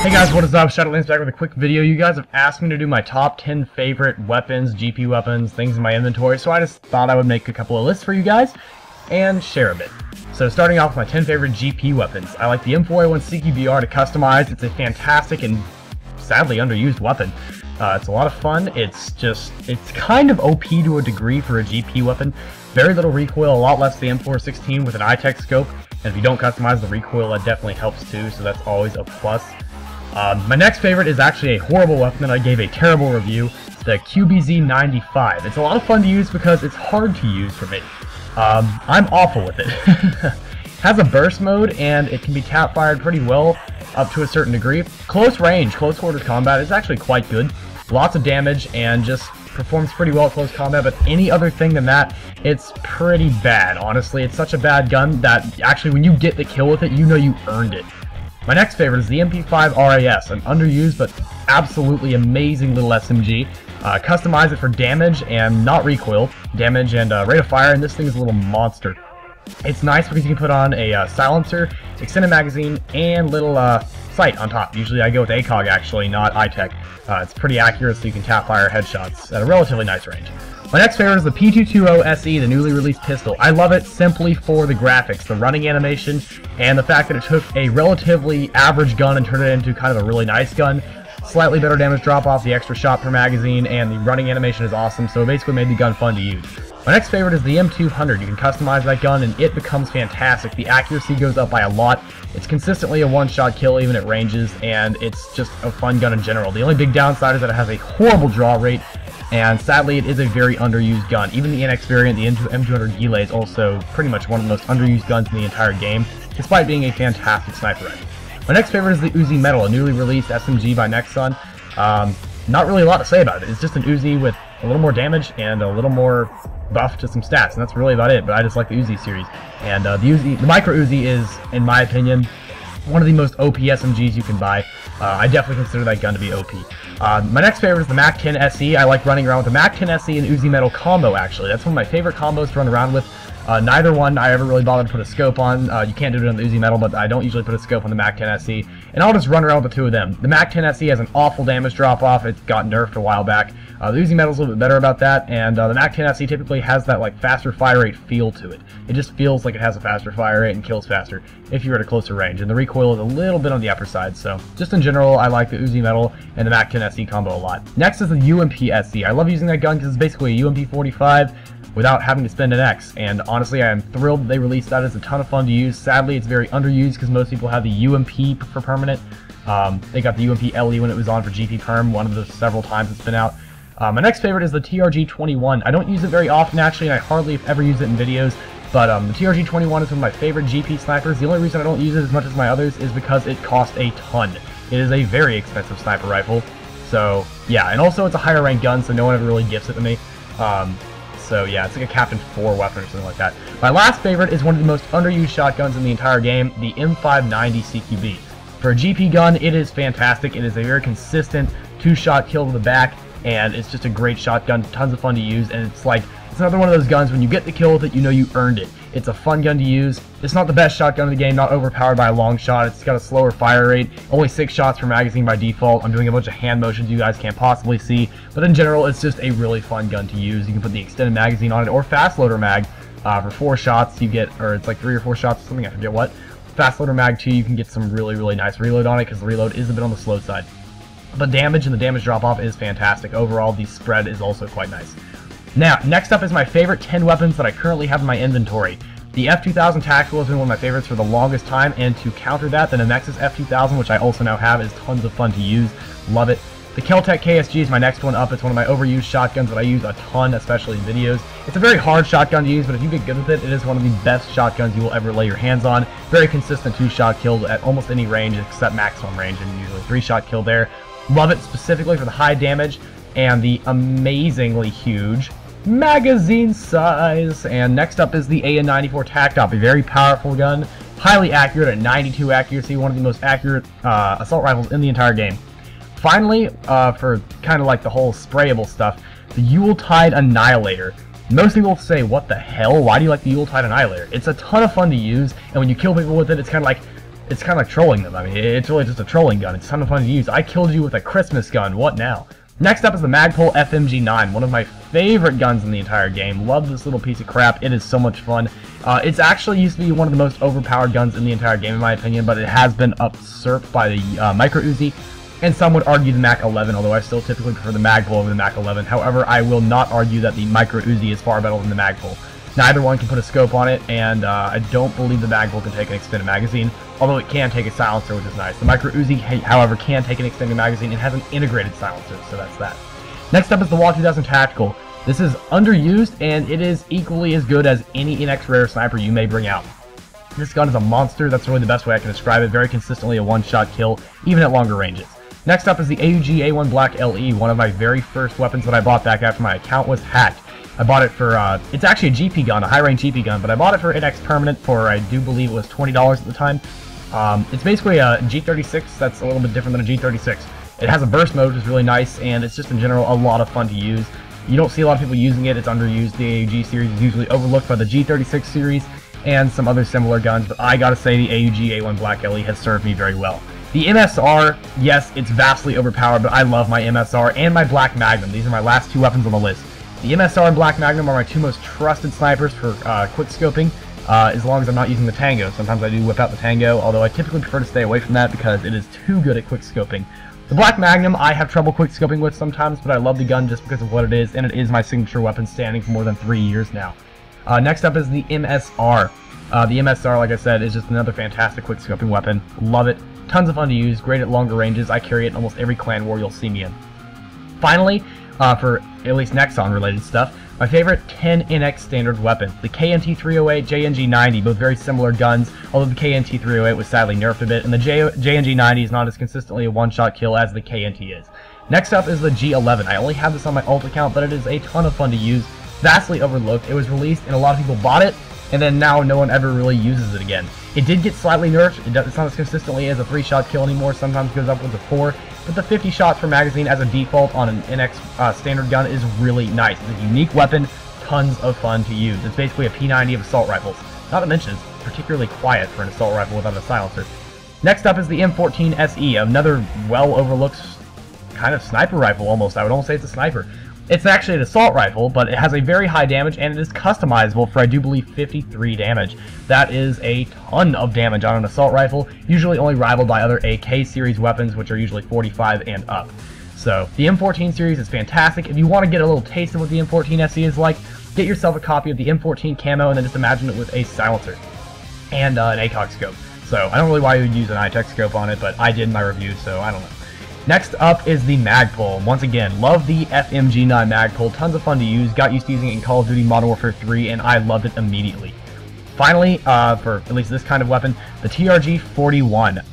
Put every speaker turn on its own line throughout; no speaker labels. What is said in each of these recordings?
Hey guys, what is up? Shadowlands back with a quick video. You guys have asked me to do my top 10 favorite weapons, GP weapons, things in my inventory, so I just thought I would make a couple of lists for you guys and share a bit. So starting off with my 10 favorite GP weapons, I like the M4A1 CQBR to customize. It's a fantastic and sadly underused weapon. It's a lot of fun. It's kind of OP to a degree for a GP weapon. Very little recoil, a lot less than the M416 with an iTech scope, and if you don't customize the recoil, that definitely helps too, so that's always a plus. My next favorite is actually a horrible weapon that I gave a terrible review, the QBZ-95. It's a lot of fun to use because it's hard to use for me. I'm awful with it. It has a burst mode and it can be tap fired pretty well up to a certain degree. Close range, close quarters combat is actually quite good. Lots of damage and just performs pretty well at close combat, but any other thing than that, it's pretty bad, honestly. It's such a bad gun that actually when you get the kill with it, you know you earned it. My next favorite is the MP5 RAS, an underused but absolutely amazing little SMG. Customize it for damage and not recoil, damage and rate of fire, and this thing is a little monster. It's nice because you can put on a silencer, extended magazine, and little sight on top. Usually I go with ACOG actually, not iTech. It's pretty accurate so you can tap fire headshots at a relatively nice range. My next favorite is the P220 SE, the newly released pistol. I love it simply for the graphics, the running animation, and the fact that it took a relatively average gun and turned it into kind of a really nice gun. Slightly better damage drop off, the extra shot per magazine, and the running animation is awesome, so it basically made the gun fun to use. My next favorite is the M200. You can customize that gun and it becomes fantastic. The accuracy goes up by a lot. It's consistently a one-shot kill even at ranges, and it's just a fun gun in general. The only big downside is that it has a horrible draw rate, and sadly it is a very underused gun. Even the NX variant, the M200 Gile, is also pretty much one of the most underused guns in the entire game, despite being a fantastic sniper rifle. My next favorite is the Uzi Metal, a newly released SMG by Nexon. Not really a lot to say about it. It's just an Uzi with a little more damage and a little more buff to some stats, and that's really about it, but I just like the Uzi series. And the Micro Uzi is, in my opinion, one of the most OP SMGs you can buy. I definitely consider that gun to be OP. My next favorite is the MAC-10 SE. I like running around with the MAC-10 SE and Uzi Metal combo, actually. That's one of my favorite combos to run around with. Neither one I ever really bothered to put a scope on. You can't do it on the Uzi Metal, but I don't usually put a scope on the MAC-10 SE. And I'll just run around with the two of them. The MAC-10 SE has an awful damage drop-off. It got nerfed a while back. The Uzi Metal's a little bit better about that, and the MAC-10 SE typically has that like faster fire rate feel to it. It just feels like it has a faster fire rate and kills faster if you're at a closer range, and the recoil is a little bit on the upper side, so just in general, I like the Uzi Metal and the MAC-10 SE combo a lot. Next is the UMP SE. I love using that gun because it's basically a UMP 45 without having to spend an X, and honestly, I am thrilled that they released that. It's a ton of fun to use. Sadly, it's very underused because most people have the UMP for permanent. They got the UMP LE when it was on for GP Perm, one of the several times it's been out. My next favorite is the TRG-21. I don't use it very often, actually, and I hardly ever use it in videos, but the TRG-21 is one of my favorite GP snipers. The only reason I don't use it as much as my others is because it costs a ton. It is a very expensive sniper rifle, so yeah, and also it's a higher rank gun, so no one ever really gifts it to me. So yeah, it's like a Captain 4 weapon or something like that. My last favorite is one of the most underused shotguns in the entire game, the M590 CQB. For a GP gun, it is fantastic. It is a very consistent 2-shot kill to the back, and it's just a great shotgun, tons of fun to use, and it's another one of those guns, when you get the kill with it, you know you earned it. It's a fun gun to use. It's not the best shotgun in the game, not overpowered by a long shot. It's got a slower fire rate, only 6 shots per magazine by default. I'm doing a bunch of hand motions you guys can't possibly see, but in general, it's just a really fun gun to use. You can put the extended magazine on it, or fast loader mag. For 4 shots, you get, or it's like 3 or 4 shots or something, I forget what. Fast loader mag 2, you can get some really, really nice reload on it, because the reload is a bit on the slow side. But damage and the damage drop-off is fantastic. Overall, the spread is also quite nice. Now, next up is my favorite 10 weapons that I currently have in my inventory. The F2000 Tactical has been one of my favorites for the longest time, and to counter that, the Nemexis F2000, which I also now have, is tons of fun to use. Love it. The Keltec KSG is my next one up. It's one of my overused shotguns that I use a ton, especially in videos. It's a very hard shotgun to use, but if you get good with it, it is one of the best shotguns you will ever lay your hands on. Very consistent 2-shot kill at almost any range except maximum range, and usually 3-shot kill there. Love it specifically for the high damage and the amazingly huge magazine size. And next up is the AN-94 Tactop, a very powerful gun, highly accurate at 92 accuracy, one of the most accurate assault rifles in the entire game. Finally, for kind of like the whole sprayable stuff, the Yuletide Annihilator. Most people say, what the hell? Why do you like the Yuletide Annihilator? It's a ton of fun to use, and when you kill people with it, it's kind of like it's kind of like trolling them. I mean, it's really just a trolling gun. It's a ton of fun to use. I killed you with a Christmas gun. What now? Next up is the Magpul FMG9, one of my favorite guns in the entire game. Love this little piece of crap. It is so much fun. It's actually used to be one of the most overpowered guns in the entire game, in my opinion, but it has been usurped by the Micro Uzi, and some would argue the Mac 11, although I still typically prefer the Magpul over the Mac 11. However, I will not argue that the Micro Uzi is far better than the Magpul. Neither one can put a scope on it, and I don't believe the Magpul can take an extended magazine, although it can take a silencer, which is nice. The Micro Uzi, however, can take an extended magazine and has an integrated silencer, so that's that. Next up is the WA 2000 Tactical. This is underused, and it is equally as good as any NX Rare sniper you may bring out. This gun is a monster. That's really the best way I can describe it. Very consistently a one-shot kill, even at longer ranges. Next up is the AUG A1 Black LE, one of my very first weapons that I bought back after my account was hacked. I bought it for, it's actually a GP gun, a high-range GP gun, but I bought it for NX Permanent for, I do believe it was $20 at the time. It's basically a G36 that's a little bit different than a G36. It has a burst mode, which is really nice, and it's just in general a lot of fun to use. You don't see a lot of people using it. It's underused. The AUG series is usually overlooked by the G36 series and some other similar guns, but I gotta say the AUG A1 Black LE has served me very well. The MSR, yes, it's vastly overpowered, but I love my MSR and my Black Magnum. These are my last two weapons on the list. The MSR and Black Magnum are my two most trusted snipers for quick scoping, as long as I'm not using the Tango. Sometimes I do whip out the Tango, although I typically prefer to stay away from that because it is too good at quick scoping. The Black Magnum I have trouble quick scoping with sometimes, but I love the gun just because of what it is, and it is my signature weapon standing for more than 3 years now. Next up is the MSR. The MSR, like I said, is just another fantastic quick scoping weapon. Love it. Tons of fun to use, great at longer ranges. I carry it in almost every clan war you'll see me in. Finally, for at least Nexon related stuff, my favorite 10 NX standard weapon, the KNT-308, JNG-90, both very similar guns, although the KNT-308 was sadly nerfed a bit, and the JNG-90 is not as consistently a one-shot kill as the KNT is. Next up is the G11. I only have this on my alt account, but it is a ton of fun to use, vastly overlooked. It was released and a lot of people bought it, and then now no one ever really uses it again. It did get slightly nerfed. It's not as consistently as a 3-shot kill anymore, sometimes goes upwards of 4, but the 50 shots per magazine as a default on an NX standard gun is really nice. It's a unique weapon, tons of fun to use. It's basically a P90 of assault rifles. Not to mention, it's particularly quiet for an assault rifle without a silencer. Next up is the M14 SE, another well-overlooked kind of sniper rifle almost. I would almost say it's a sniper. It's actually an assault rifle, but it has a very high damage, and it is customizable for, I do believe, 53 damage. That is a ton of damage on an assault rifle, usually only rivaled by other AK series weapons, which are usually 45 and up. So, the M14 series is fantastic. If you want to get a little taste of what the M14 SE is like, get yourself a copy of the M14 camo, and then just imagine it with a silencer and an ACOG scope. So, I don't really know why you would use an iTech scope on it, but I did in my review, so I don't know. Next up is the Magpul. Once again, love the FMG9 Magpul. Tons of fun to use. Got used to using it in Call of Duty Modern Warfare 3, and I loved it immediately. Finally, for at least this kind of weapon, the TRG-41.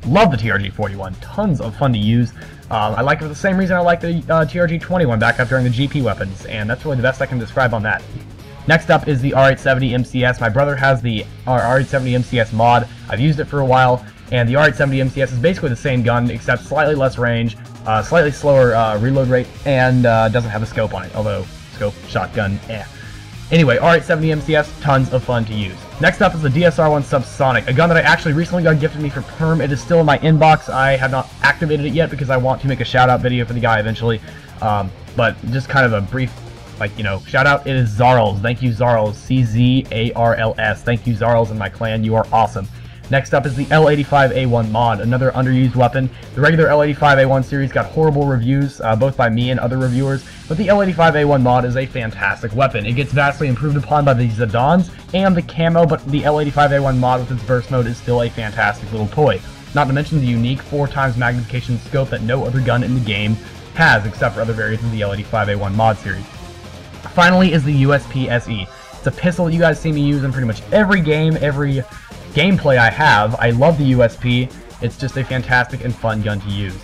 Love the TRG-41. Tons of fun to use. I like it for the same reason I like the TRG-21 back up during the GP weapons, and that's really the best I can describe on that. Next up is the R870 MCS. My brother has the R870 MCS mod. I've used it for a while. And the R870 MCS is basically the same gun, except slightly less range, slightly slower reload rate, and doesn't have a scope on it, although scope, shotgun, eh. Anyway, R870 MCS, tons of fun to use. Next up is the DSR-1 Subsonic, a gun that I actually recently got gifted me for Perm. It is still in my inbox. I have not activated it yet because I want to make a shout-out video for the guy eventually. But just kind of a brief, shout-out. It is Zarls. Thank you, Zarls. CZARLS. Thank you, Zarls, and my clan. You are awesome. Next up is the L85A1 mod, another underused weapon. The regular L85A1 series got horrible reviews, both by me and other reviewers, but the L85A1 mod is a fantastic weapon. It gets vastly improved upon by the Zidans and the camo, but the L85A1 mod with its burst mode is still a fantastic little toy. Not to mention the unique 4x magnification scope that no other gun in the game has, except for other variants of the L85A1 mod series. Finally is the USP SE. It's a pistol that you guys see me use in pretty much every game, every gameplay I have. I love the USP. It's just a fantastic and fun gun to use.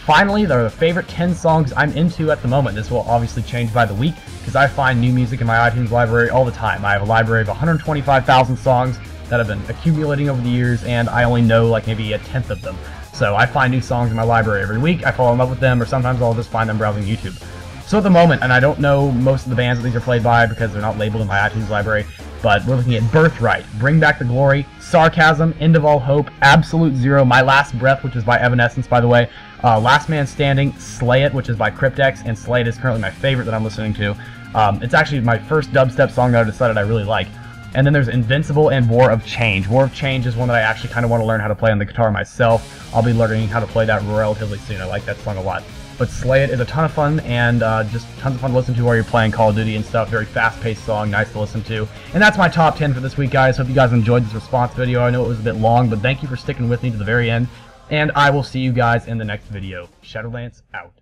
Finally, there are the favorite 10 songs I'm into at the moment. This will obviously change by the week because I find new music in my iTunes library all the time. I have a library of 125,000 songs that have been accumulating over the years, and I only know like maybe a tenth of them. So I find new songs in my library every week. I fall in love with them, or sometimes I'll just find them browsing YouTube. So at the moment, and I don't know most of the bands that these are played by because they're not labeled in my iTunes library, But we're looking at Birthright, Bring Back the Glory, Sarcasm, End of All Hope, Absolute Zero, My Last Breath, which is by Evanescence, by the way, Last Man Standing, Slay It, which is by Cryptex, and Slay It is currently my favorite that I'm listening to. It's actually my first dubstep song that I decided I really like. And then there's Invincible and War of Change. War of Change is one that I actually kind of want to learn how to play on the guitar myself. I'll be learning how to play that relatively soon. I like that song a lot. But Slay It is a ton of fun, and just tons of fun to listen to while you're playing Call of Duty and stuff. Very fast-paced song, nice to listen to. And that's my top 10 for this week, guys. Hope you guys enjoyed this response video. I know it was a bit long, but thank you for sticking with me to the very end. And I will see you guys in the next video. Shadowlance out.